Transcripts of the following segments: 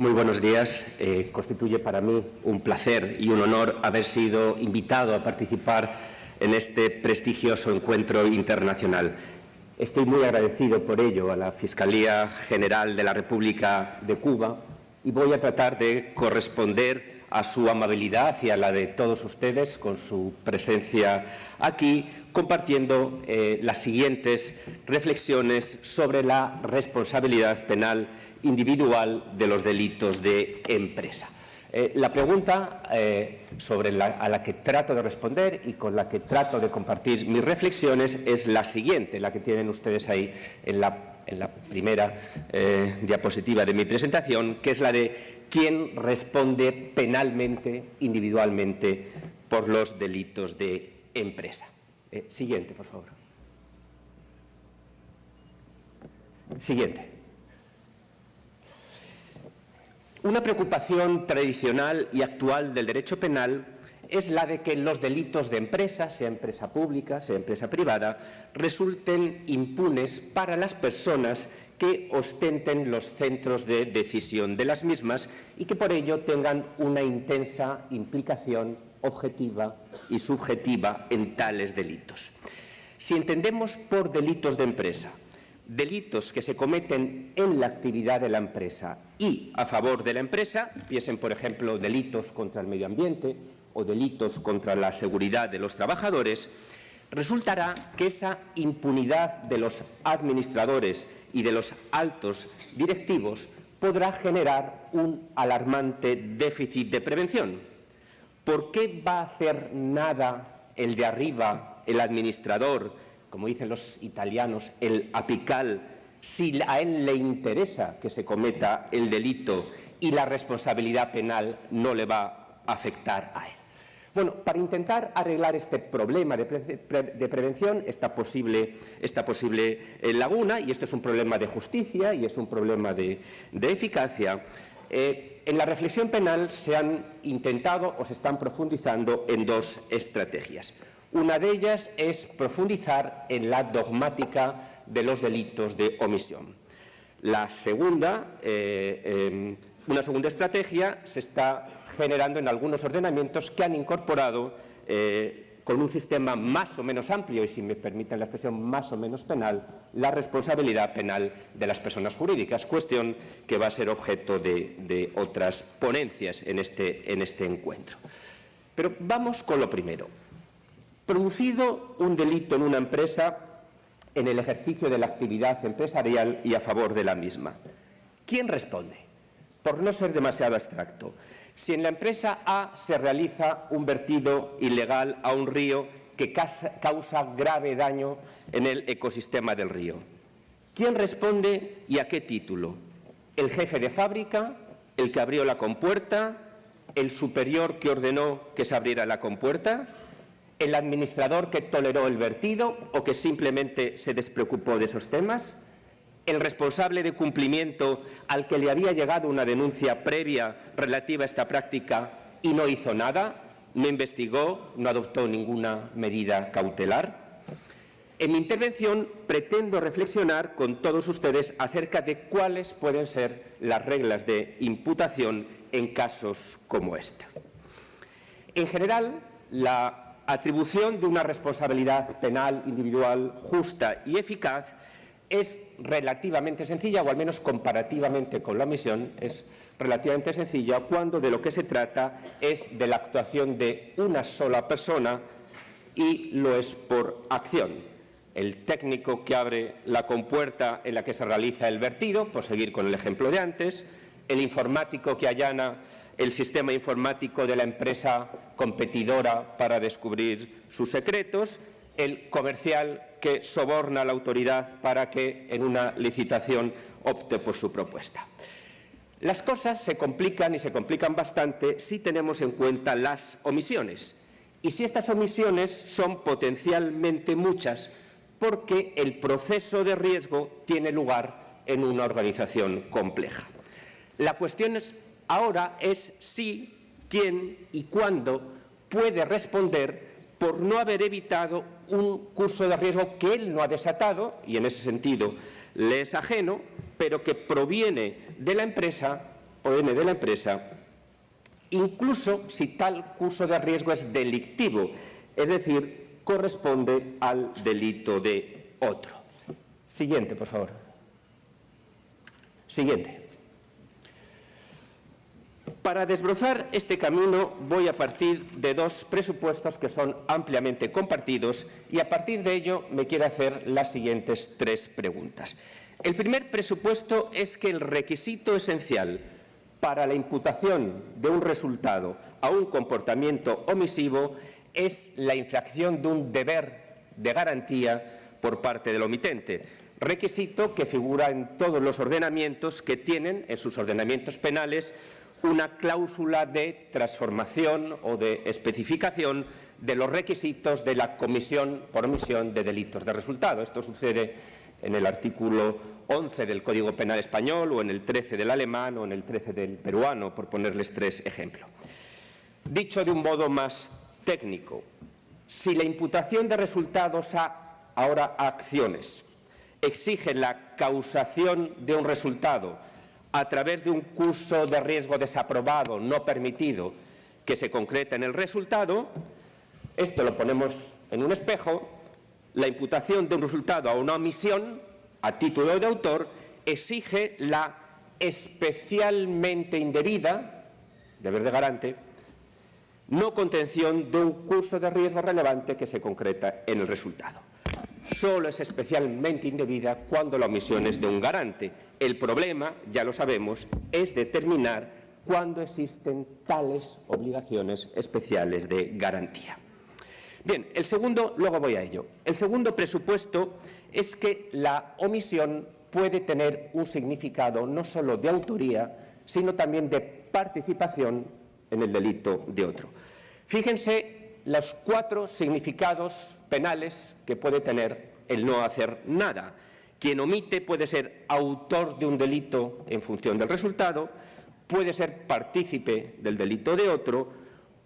Muy buenos días. Constituye para mí un placer y un honor haber sido invitado a participar en este prestigioso encuentro internacional. Estoy muy agradecido por ello a la Fiscalía General de la República de Cuba y voy a tratar de corresponder a su amabilidad y a la de todos ustedes con su presencia aquí, compartiendo las siguientes reflexiones sobre la responsabilidad penal individual de los delitos de empresa. La pregunta a la que trato de responder y con la que trato de compartir mis reflexiones es la siguiente, la que tienen ustedes ahí en la primera diapositiva de mi presentación, que es la de quién responde penalmente, individualmente, por los delitos de empresa. Siguiente, por favor. Siguiente. Una preocupación tradicional y actual del derecho penal es la de que los delitos de empresa, sea empresa pública, sea empresa privada, resulten impunes para las personas que ostenten los centros de decisión de las mismas y que por ello tengan una intensa implicación objetiva y subjetiva en tales delitos. Si entendemos por delitos de empresa delitos que se cometen en la actividad de la empresa y a favor de la empresa, piensen, por ejemplo, delitos contra el medio ambiente o delitos contra la seguridad de los trabajadores, resultará que esa impunidad de los administradores y de los altos directivos podrá generar un alarmante déficit de prevención. ¿Por qué va a hacer nada el de arriba, el administrador, como dicen los italianos, el apical, si a él le interesa que se cometa el delito y la responsabilidad penal no le va a afectar a él? Bueno, para intentar arreglar este problema de prevención, esta posible laguna, y esto es un problema de justicia y es un problema de eficacia, en la reflexión penal se han intentado o se están profundizando en dos estrategias. Una de ellas es profundizar en la dogmática de los delitos de omisión. La segunda, una segunda estrategia se está generando en algunos ordenamientos que han incorporado con un sistema más o menos amplio y, si me permiten la expresión, más o menos penal, la responsabilidad penal de las personas jurídicas, cuestión que va a ser objeto de otras ponencias en este encuentro. Pero vamos con lo primero. Producido un delito en una empresa en el ejercicio de la actividad empresarial y a favor de la misma, ¿quién responde? Por no ser demasiado abstracto, si en la empresa A se realiza un vertido ilegal a un río que causa grave daño en el ecosistema del río, ¿quién responde y a qué título? ¿El jefe de fábrica? ¿El que abrió la compuerta? ¿El superior que ordenó que se abriera la compuerta? ¿El administrador que toleró el vertido o que simplemente se despreocupó de esos temas? ¿El responsable de cumplimiento al que le había llegado una denuncia previa relativa a esta práctica y no hizo nada? ¿No investigó? ¿No adoptó ninguna medida cautelar? En mi intervención pretendo reflexionar con todos ustedes acerca de cuáles pueden ser las reglas de imputación en casos como este. En general, la atribución de una responsabilidad penal individual justa y eficaz es relativamente sencilla, o al menos comparativamente con la omisión, es relativamente sencilla cuando de lo que se trata es de la actuación de una sola persona y lo es por acción. El técnico que abre la compuerta en la que se realiza el vertido, por seguir con el ejemplo de antes, el informático que allana el sistema informático de la empresa competidora para descubrir sus secretos, el comercial que soborna a la autoridad para que en una licitación opte por su propuesta. Las cosas se complican y se complican bastante si tenemos en cuenta las omisiones y si estas omisiones son potencialmente muchas porque el proceso de riesgo tiene lugar en una organización compleja. La cuestión ahora es si, quién y cuándo puede responder por no haber evitado un curso de riesgo que él no ha desatado, y en ese sentido le es ajeno, pero que proviene de la empresa o N de la empresa, incluso si tal curso de riesgo es delictivo, es decir, corresponde al delito de otro. Siguiente, por favor. Siguiente. Para desbrozar este camino voy a partir de dos presupuestos que son ampliamente compartidos y a partir de ello me quiero hacer las siguientes tres preguntas. El primer presupuesto es que el requisito esencial para la imputación de un resultado a un comportamiento omisivo es la infracción de un deber de garantía por parte del omitente, requisito que figura en todos los ordenamientos que tienen en sus ordenamientos penales una cláusula de transformación o de especificación de los requisitos de la comisión por omisión de delitos de resultado. Esto sucede en el artículo 11 del Código Penal español o en el 13 del alemán o en el 13 del peruano, por ponerles tres ejemplos. Dicho de un modo más técnico, si la imputación de resultados ahora a acciones exige la causación de un resultado a través de un curso de riesgo desaprobado, no permitido, que se concreta en el resultado, esto lo ponemos en un espejo, la imputación de un resultado a una omisión, a título de autor, exige la especialmente indebida, deber de garante, no contención de un curso de riesgo relevante que se concreta en el resultado. Solo es especialmente indebida cuando la omisión es de un garante. El problema, ya lo sabemos, es determinar cuándo existen tales obligaciones especiales de garantía. Bien, el segundo, luego voy a ello. El segundo presupuesto es que la omisión puede tener un significado no solo de autoría, sino también de participación en el delito de otro. Fíjense los cuatro significados penales que puede tener el no hacer nada. Quien omite puede ser autor de un delito en función del resultado, puede ser partícipe del delito de otro,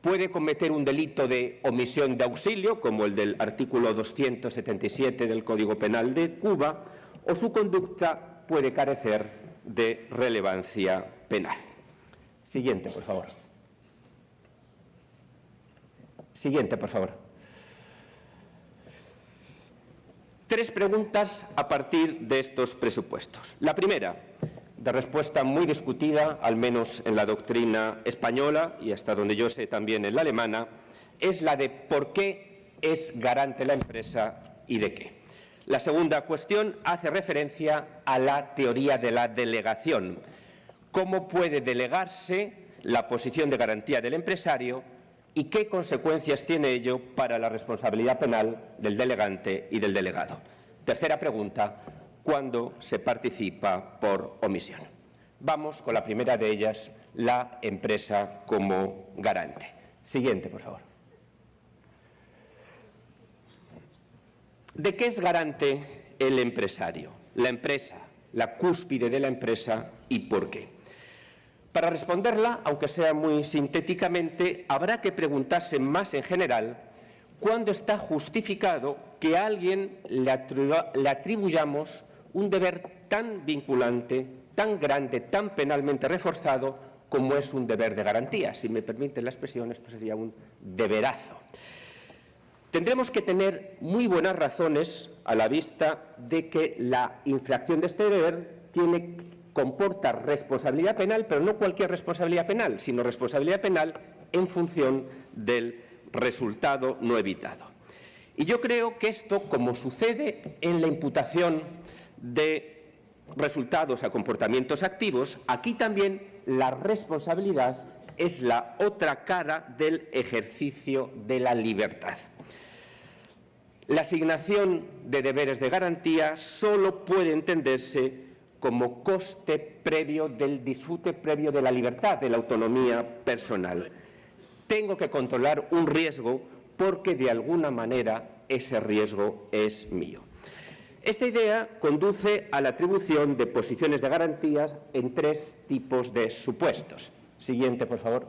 puede cometer un delito de omisión de auxilio, como el del artículo 277 del Código Penal de Cuba, o su conducta puede carecer de relevancia penal. Siguiente, por favor. Siguiente, por favor. Tres preguntas a partir de estos presupuestos. La primera, de respuesta muy discutida, al menos en la doctrina española y hasta donde yo sé también en la alemana, es la de por qué es garante la empresa y de qué. La segunda cuestión hace referencia a la teoría de la delegación. ¿Cómo puede delegarse la posición de garantía del empresario y qué consecuencias tiene ello para la responsabilidad penal del delegante y del delegado? Tercera pregunta, ¿cuándo se participa por omisión? Vamos con la primera de ellas, la empresa como garante. Siguiente, por favor. ¿De qué es garante el empresario? La empresa, la cúspide de la empresa y por qué. Para responderla, aunque sea muy sintéticamente, habrá que preguntarse más en general cuándo está justificado que a alguien le atribuyamos un deber tan vinculante, tan grande, tan penalmente reforzado como es un deber de garantía. Si me permiten la expresión, esto sería un deberazo. Tendremos que tener muy buenas razones a la vista de que la infracción de este deber comporta responsabilidad penal, pero no cualquier responsabilidad penal, sino responsabilidad penal en función del resultado no evitado. Y yo creo que esto, como sucede en la imputación de resultados a comportamientos activos, aquí también la responsabilidad es la otra cara del ejercicio de la libertad. La asignación de deberes de garantía solo puede entenderse como coste previo del disfrute previo de la libertad, de la autonomía personal. Tengo que controlar un riesgo porque de alguna manera ese riesgo es mío. Esta idea conduce a la atribución de posiciones de garantías en tres tipos de supuestos. Siguiente, por favor.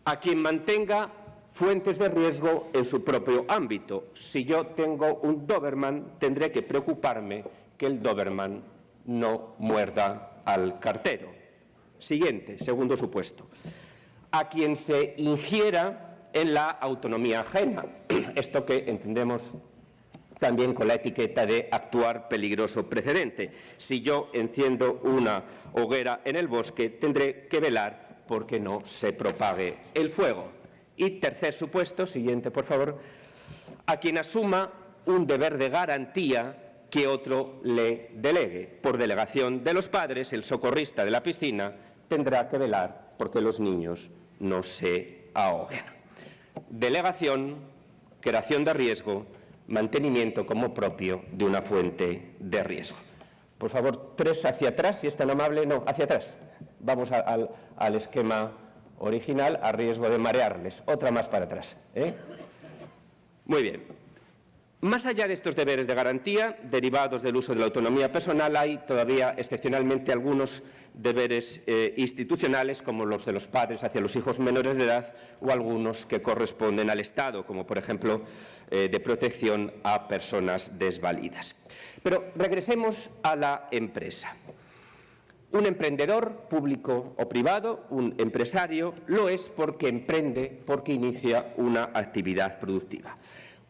A quien mantenga fuentes de riesgo en su propio ámbito. Si yo tengo un Doberman, tendré que preocuparme que el Doberman no muerda al cartero. Siguiente, segundo supuesto. A quien se ingiera en la autonomía ajena. Esto que entendemos también con la etiqueta de actuar peligroso precedente. Si yo enciendo una hoguera en el bosque, tendré que velar porque no se propague el fuego. Y tercer supuesto, siguiente por favor, a quien asuma un deber de garantía que otro le delegue. Por delegación de los padres, el socorrista de la piscina tendrá que velar porque los niños no se ahoguen. Delegación, creación de riesgo, mantenimiento como propio de una fuente de riesgo. Por favor, 3 hacia atrás, si es tan amable. No, hacia atrás. Vamos al esquema original, a riesgo de marearles. Otra más para atrás. Muy bien. Más allá de estos deberes de garantía, derivados del uso de la autonomía personal, hay todavía excepcionalmente algunos deberes institucionales, como los de los padres hacia los hijos menores de edad, o algunos que corresponden al Estado, como por ejemplo de protección a personas desvalidas. Pero regresemos a la empresa. Un emprendedor, público o privado, un empresario, lo es porque emprende, porque inicia una actividad productiva.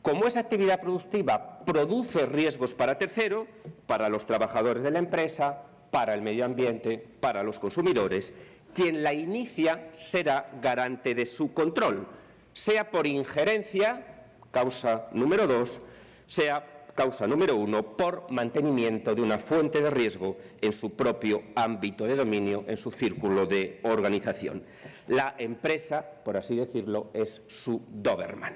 Como esa actividad productiva produce riesgos para tercero, para los trabajadores de la empresa, para el medio ambiente, para los consumidores, quien la inicia será garante de su control, sea por injerencia, causa número 2, sea causa número 1, por mantenimiento de una fuente de riesgo en su propio ámbito de dominio, en su círculo de organización. La empresa, por así decirlo, es su Doberman.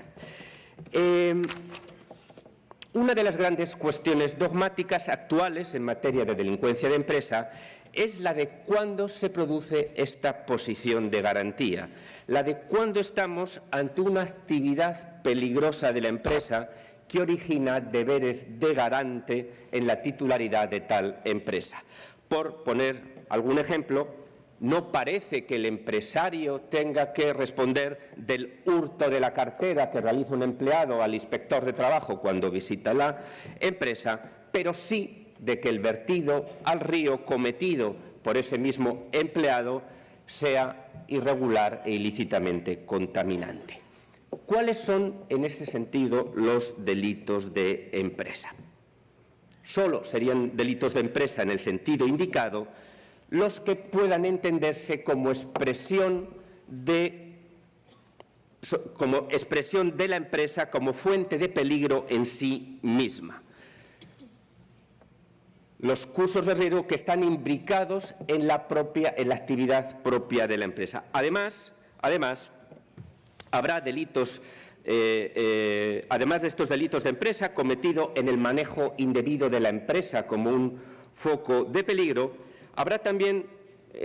Una de las grandes cuestiones dogmáticas actuales en materia de delincuencia de empresa es la de cuándo se produce esta posición de garantía, la de cuándo estamos ante una actividad peligrosa de la empresa que origina deberes de garante en la titularidad de tal empresa. Por poner algún ejemplo, no parece que el empresario tenga que responder del hurto de la cartera que realiza un empleado al inspector de trabajo cuando visita la empresa, pero sí de que el vertido al río cometido por ese mismo empleado sea irregular e ilícitamente contaminante. ¿Cuáles son, en este sentido, los delitos de empresa? Solo serían delitos de empresa en el sentido indicado los que puedan entenderse como expresión de la empresa como fuente de peligro en sí misma. Los cursos de riesgo que están imbricados en la actividad propia de la empresa. Además, habrá delitos, además de estos delitos de empresa, cometido en el manejo indebido de la empresa como un foco de peligro.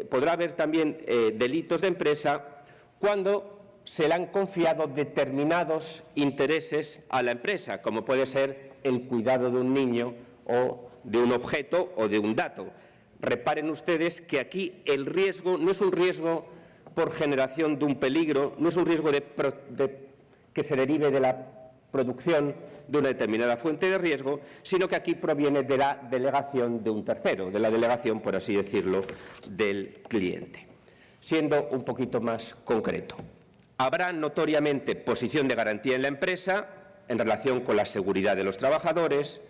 Podrá haber también delitos de empresa cuando se le han confiado determinados intereses a la empresa, como puede ser el cuidado de un niño o de un objeto o de un dato. Reparen ustedes que aquí el riesgo no es un riesgo por generación de un peligro, no es un riesgo que se derive de la producción de una determinada fuente de riesgo, sino que aquí proviene de la delegación de un tercero, de la delegación, por así decirlo, del cliente. Siendo un poquito más concreto, habrá notoriamente posición de garantía en la empresa en relación con la seguridad de los trabajadores,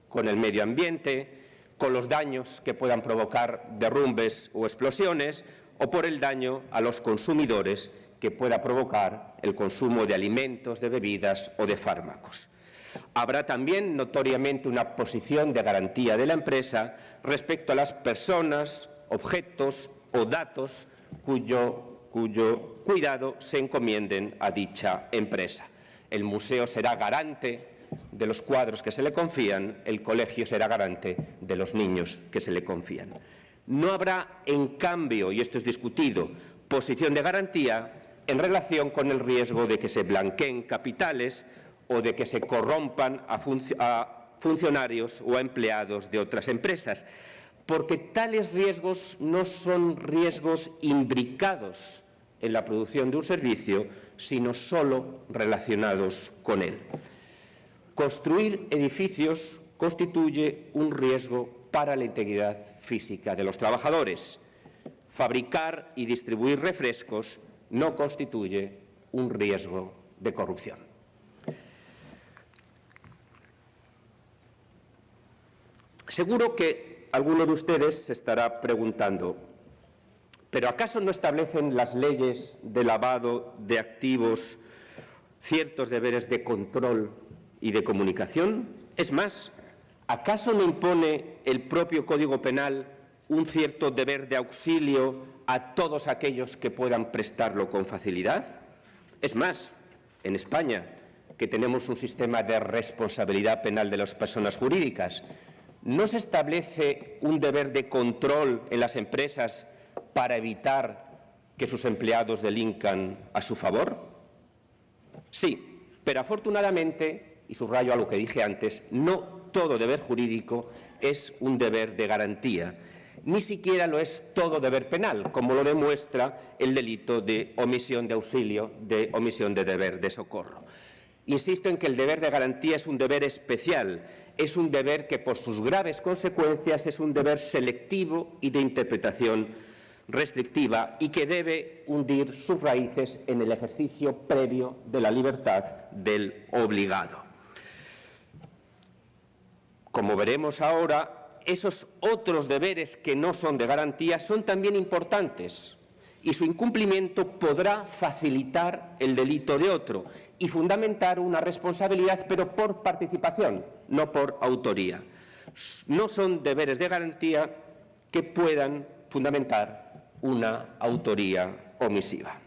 con el medio ambiente, con los daños que puedan provocar derrumbes o explosiones, o por el daño a los consumidores que pueda provocar el consumo de alimentos, de bebidas o de fármacos. Habrá también notoriamente una posición de garantía de la empresa respecto a las personas, objetos o datos cuyo cuidado se encomienden a dicha empresa. El museo será garante de los cuadros que se le confían, el colegio será garante de los niños que se le confían. No habrá, en cambio, y esto es discutido, posición de garantía en relación con el riesgo de que se blanqueen capitales o de que se corrompan a funcionarios o a empleados de otras empresas, porque tales riesgos no son riesgos imbricados en la producción de un servicio, sino solo relacionados con él. Construir edificios constituye un riesgo para la integridad física de los trabajadores. Fabricar y distribuir refrescos no constituye un riesgo de corrupción. Seguro que alguno de ustedes se estará preguntando, ¿pero acaso no establecen las leyes de lavado de activos ciertos deberes de control y de comunicación? Es más, ¿acaso no impone el propio Código Penal un cierto deber de auxilio a todos aquellos que puedan prestarlo con facilidad? Es más, en España, que tenemos un sistema de responsabilidad penal de las personas jurídicas, ¿no se establece un deber de control en las empresas para evitar que sus empleados delincan a su favor? Sí, pero afortunadamente, y subrayo algo que dije antes, no todo deber jurídico es un deber de garantía, ni siquiera lo es todo deber penal, como lo demuestra el delito de omisión de auxilio, de omisión de deber de socorro. Insisto en que el deber de garantía es un deber especial, es un deber que por sus graves consecuencias es un deber selectivo y de interpretación restrictiva y que debe hundir sus raíces en el ejercicio previo de la libertad del obligado. Como veremos ahora, esos otros deberes que no son de garantía son también importantes y su incumplimiento podrá facilitar el delito de otro y fundamentar una responsabilidad, pero por participación, no por autoría. No son deberes de garantía que puedan fundamentar una autoría omisiva.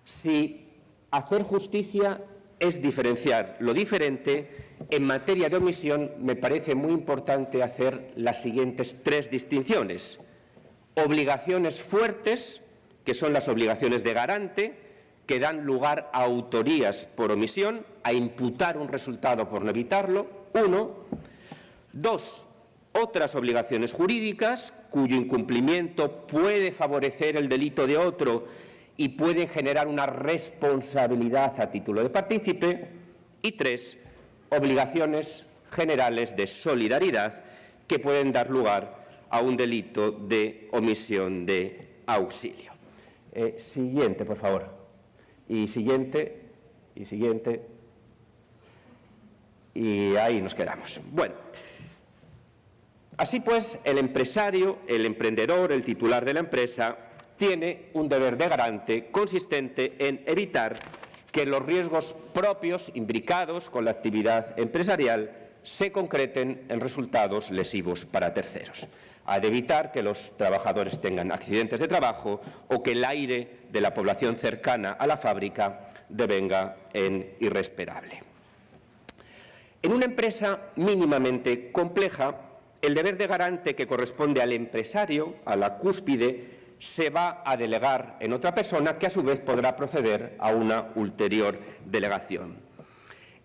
Si hacer justicia es diferenciar lo diferente, en materia de omisión me parece muy importante hacer las siguientes tres distinciones. Obligaciones fuertes, que son las obligaciones de garante, que dan lugar a autorías por omisión, a imputar un resultado por no evitarlo, 1. 2. Otras obligaciones jurídicas, cuyo incumplimiento puede favorecer el delito de otro y puede generar una responsabilidad a título de partícipe. Y 3. Obligaciones generales de solidaridad que pueden dar lugar a un delito de omisión de auxilio. Siguiente, por favor. Y siguiente, y siguiente. Y ahí nos quedamos. Bueno, así pues, el empresario, el emprendedor, el titular de la empresa, tiene un deber de garante consistente en evitar que los riesgos propios imbricados con la actividad empresarial se concreten en resultados lesivos para terceros. Ha de evitar que los trabajadores tengan accidentes de trabajo o que el aire de la población cercana a la fábrica devenga en irrespirable. En una empresa mínimamente compleja, el deber de garante que corresponde al empresario, a la cúspide, se va a delegar en otra persona que a su vez podrá proceder a una ulterior delegación.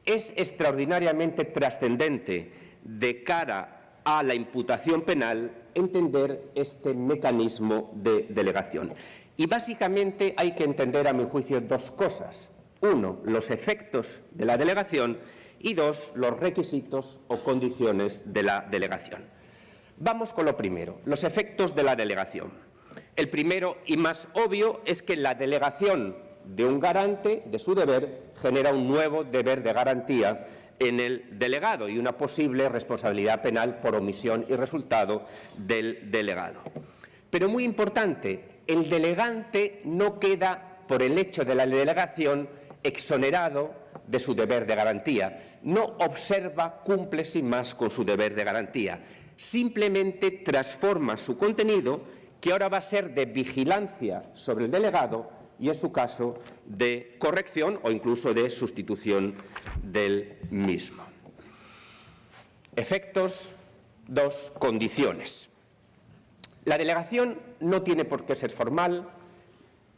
Es extraordinariamente trascendente de cara a la imputación penal entender este mecanismo de delegación. Y básicamente hay que entender, a mi juicio, dos cosas. 1, los efectos de la delegación y 2, los requisitos o condiciones de la delegación. Vamos con lo primero, los efectos de la delegación. El primero y más obvio es que la delegación de un garante de su deber genera un nuevo deber de garantía en el delegado y una posible responsabilidad penal por omisión y resultado del delegado. Pero muy importante, el delegante no queda, por el hecho de la delegación, exonerado de su deber de garantía. No observa, cumple sin más con su deber de garantía. Simplemente transforma su contenido, que ahora va a ser de vigilancia sobre el delegado y, en su caso, de corrección o incluso de sustitución del mismo. Efectos, 2, condiciones. La delegación no tiene por qué ser formal,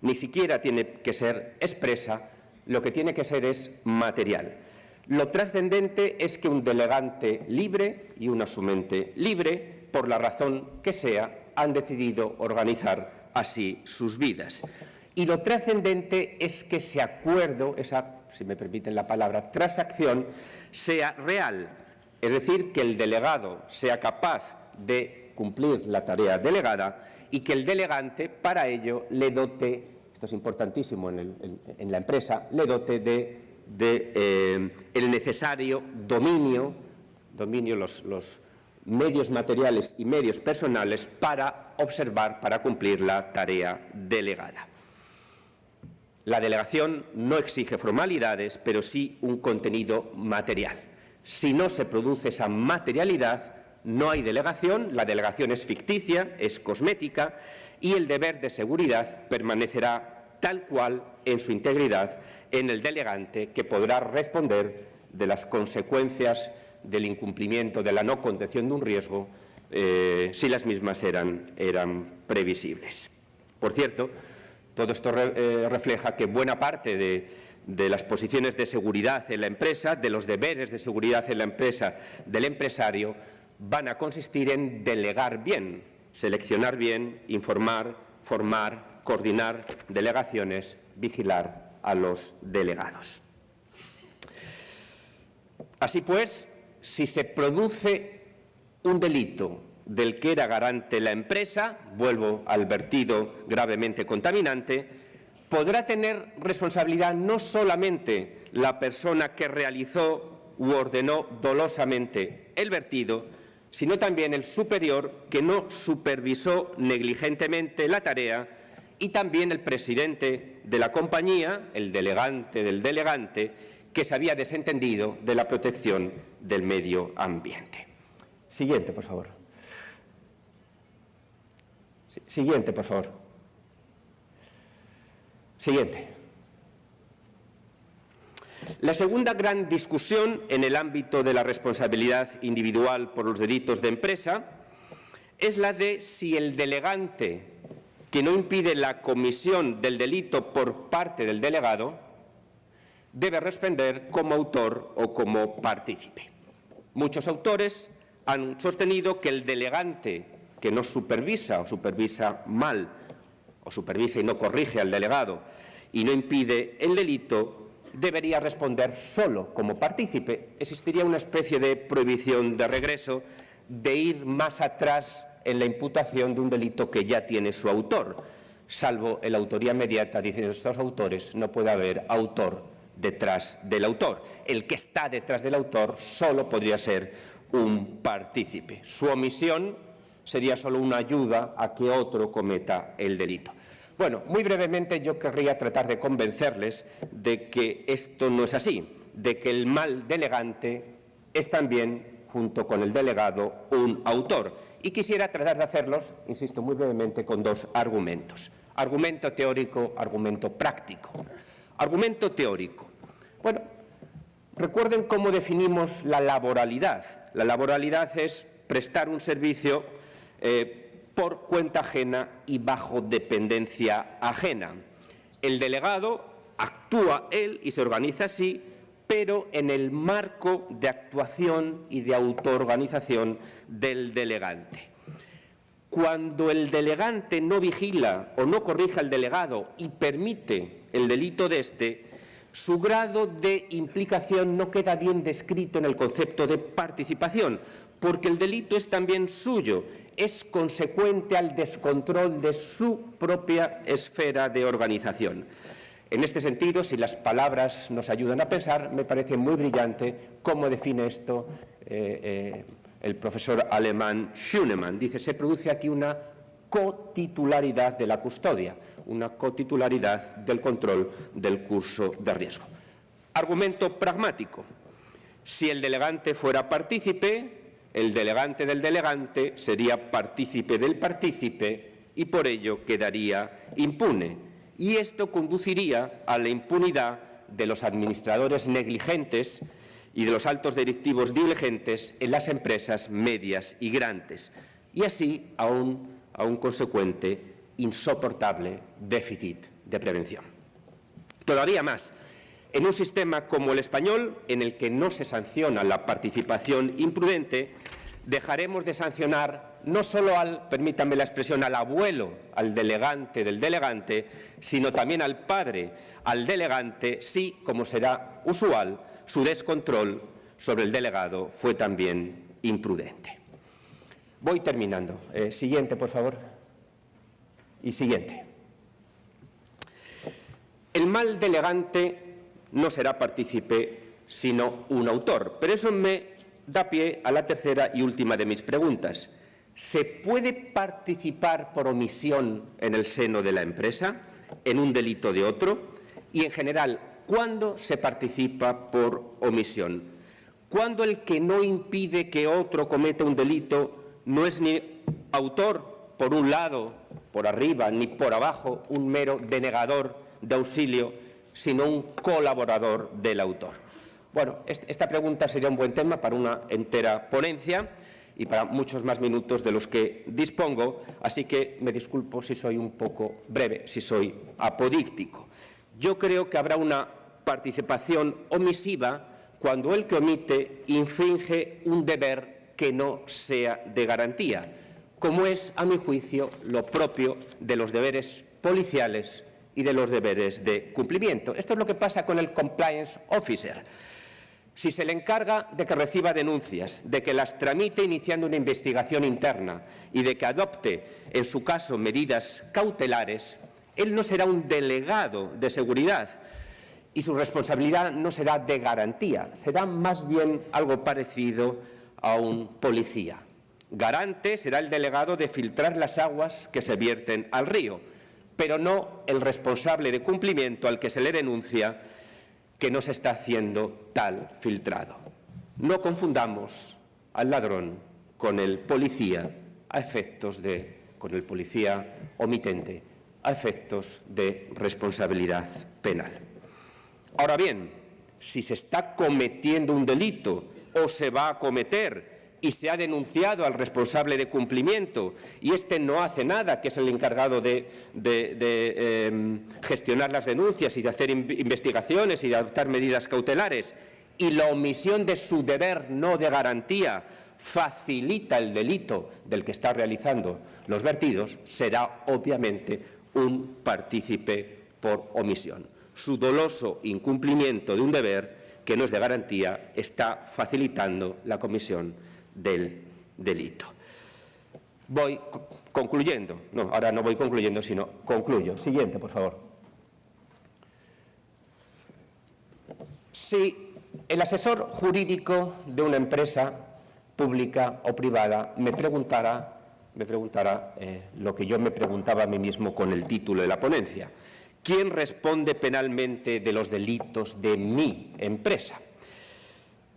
ni siquiera tiene que ser expresa, lo que tiene que ser es material. Lo trascendente es que un delegante libre y un asumente libre, por la razón que sea, han decidido organizar así sus vidas. Y lo trascendente es que ese acuerdo, esa, si me permiten la palabra, transacción, sea real. Es decir, que el delegado sea capaz de cumplir la tarea delegada y que el delegante para ello le dote, esto es importantísimo en la empresa, le dote de el necesario dominio, los medios materiales y medios personales para observar, para cumplir la tarea delegada. La delegación no exige formalidades, pero sí un contenido material. Si no se produce esa materialidad, no hay delegación, la delegación es ficticia, es cosmética y el deber de seguridad permanecerá tal cual en su integridad en el delegante, que podrá responder de las consecuencias del incumplimiento, de la no contención de un riesgo, si las mismas eran previsibles. Por cierto, todo esto refleja que buena parte de las posiciones de seguridad en la empresa, de los deberes de seguridad en la empresa del empresario, van a consistir en delegar bien, seleccionar bien, informar, formar, coordinar delegaciones, vigilar a los delegados. Así pues, si se produce un delito del que era garante la empresa, vuelvo al vertido gravemente contaminante, podrá tener responsabilidad no solamente la persona que realizó u ordenó dolosamente el vertido, sino también el superior que no supervisó negligentemente la tarea y también el presidente de la compañía, el delegante del delegante, que se había desentendido de la protección del medio ambiente. Siguiente, por favor. Siguiente, por favor. Siguiente. La segunda gran discusión en el ámbito de la responsabilidad individual por los delitos de empresa es la de si el delegante que no impide la comisión del delito por parte del delegado debe responder como autor o como partícipe. Muchos autores han sostenido que el delegante que no supervisa o supervisa mal o supervisa y no corrige al delegado y no impide el delito debería responder solo como partícipe. Existiría una especie de prohibición de regreso, de ir más atrás en la imputación de un delito que ya tiene su autor. Salvo en la autoría inmediata, dicen estos autores, no puede haber autor detrás del autor. El que está detrás del autor solo podría ser un partícipe. Su omisión sería solo una ayuda a que otro cometa el delito. Bueno, muy brevemente yo querría tratar de convencerles de que esto no es así, de que el mal delegante es también, junto con el delegado, un autor. Y quisiera tratar de hacerlos, insisto, muy brevemente, con dos argumentos. Argumento teórico, argumento práctico. Argumento teórico. Bueno, recuerden cómo definimos la laboralidad. La laboralidad es prestar un servicio por cuenta ajena y bajo dependencia ajena. El delegado actúa él y se organiza así, pero en el marco de actuación y de autoorganización del delegante. Cuando el delegante no vigila o no corrige al delegado y permite el delito de éste, su grado de implicación no queda bien descrito en el concepto de participación, porque el delito es también suyo, es consecuente al descontrol de su propia esfera de organización. En este sentido, si las palabras nos ayudan a pensar, me parece muy brillante cómo define esto el profesor alemán Schünemann. Dice, se produce aquí una cotitularidad de la custodia, una cotitularidad del control del curso de riesgo. Argumento pragmático. Si el delegante fuera partícipe, el delegante del delegante sería partícipe del partícipe y por ello quedaría impune. Y esto conduciría a la impunidad de los administradores negligentes y de los altos directivos diligentes en las empresas medias y grandes, y así a un consecuente insoportable déficit de prevención. Todavía más, en un sistema como el español, en el que no se sanciona la participación imprudente, dejaremos de sancionar no solo al, permítanme la expresión, al abuelo, al delegante del delegante, sino también al padre, al delegante, si, como será usual, su descontrol sobre el delegado fue también imprudente. Voy terminando. Siguiente, por favor. Y siguiente. El mal delegante no será partícipe, sino un autor. Pero eso me da pie a la tercera y última de mis preguntas. ¿Se puede participar por omisión en el seno de la empresa, en un delito de otro? Y, en general, ¿cuándo se participa por omisión? ¿Cuándo el que no impide que otro cometa un delito no es ni autor, por un lado, por arriba, ni por abajo, un mero denegador de auxilio, sino un colaborador del autor? Bueno, esta pregunta sería un buen tema para una entera ponencia y para muchos más minutos de los que dispongo, así que me disculpo si soy un poco breve, si soy apodíctico. Yo creo que habrá una participación omisiva cuando el que omite infringe un deber que no sea de garantía, como es, a mi juicio, lo propio de los deberes policiales y de los deberes de cumplimiento. Esto es lo que pasa con el compliance officer. Si se le encarga de que reciba denuncias, de que las tramite iniciando una investigación interna y de que adopte, en su caso, medidas cautelares, él no será un delegado de seguridad y su responsabilidad no será de garantía, será más bien algo parecido a un policía. Garante será el delegado de filtrar las aguas que se vierten al río, pero no el responsable de cumplimiento al que se le denuncia que no se está haciendo tal filtrado. No confundamos al ladrón con el policía con el policía omitente a efectos de responsabilidad penal. Ahora bien, si se está cometiendo un delito o se va a cometer y se ha denunciado al responsable de cumplimiento y éste no hace nada, que es el encargado de gestionar las denuncias y de hacer investigaciones y de adoptar medidas cautelares, y la omisión de su deber no de garantía facilita el delito del que está realizando los vertidos, será obviamente un partícipe por omisión. Su doloso incumplimiento de un deber que no es de garantía está facilitando la comisión del delito. Voy concluyendo. No, ahora no voy concluyendo, sino concluyo. Siguiente, por favor. Si el asesor jurídico de una empresa pública o privada me preguntara lo que yo me preguntaba a mí mismo con el título de la ponencia: ¿quién responde penalmente de los delitos de mi empresa?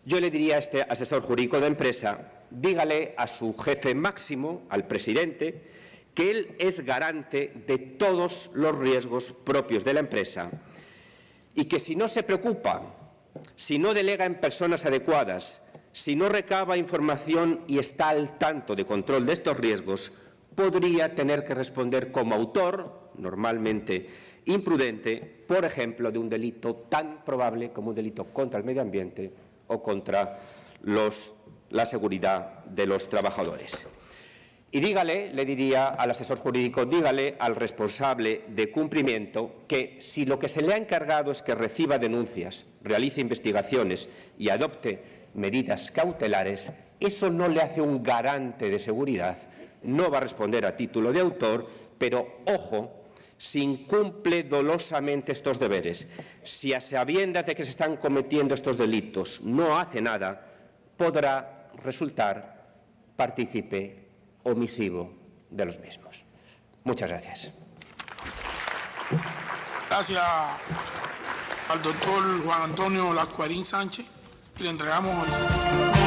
Yo le diría a este asesor jurídico de empresa: dígale a su jefe máximo, al presidente, que él es garante de todos los riesgos propios de la empresa y que si no se preocupa, si no delega en personas adecuadas, si no recaba información y está al tanto de control de estos riesgos, podría tener que responder como autor, normalmente imprudente, por ejemplo, de un delito tan probable como un delito contra el medio ambiente o contra la seguridad de los trabajadores. Y dígale, le diría al asesor jurídico, dígale al responsable de cumplimiento que si lo que se le ha encargado es que reciba denuncias, realice investigaciones y adopte medidas cautelares, eso no le hace un garante de seguridad, no va a responder a título de autor, pero ojo, si incumple dolosamente estos deberes, si a sabiendas de que se están cometiendo estos delitos no hace nada, podrá resultar partícipe omisivo de los mismos. Muchas gracias. Gracias al doctor Juan Antonio Lascuarín Sánchez. Le entregamos el certificado.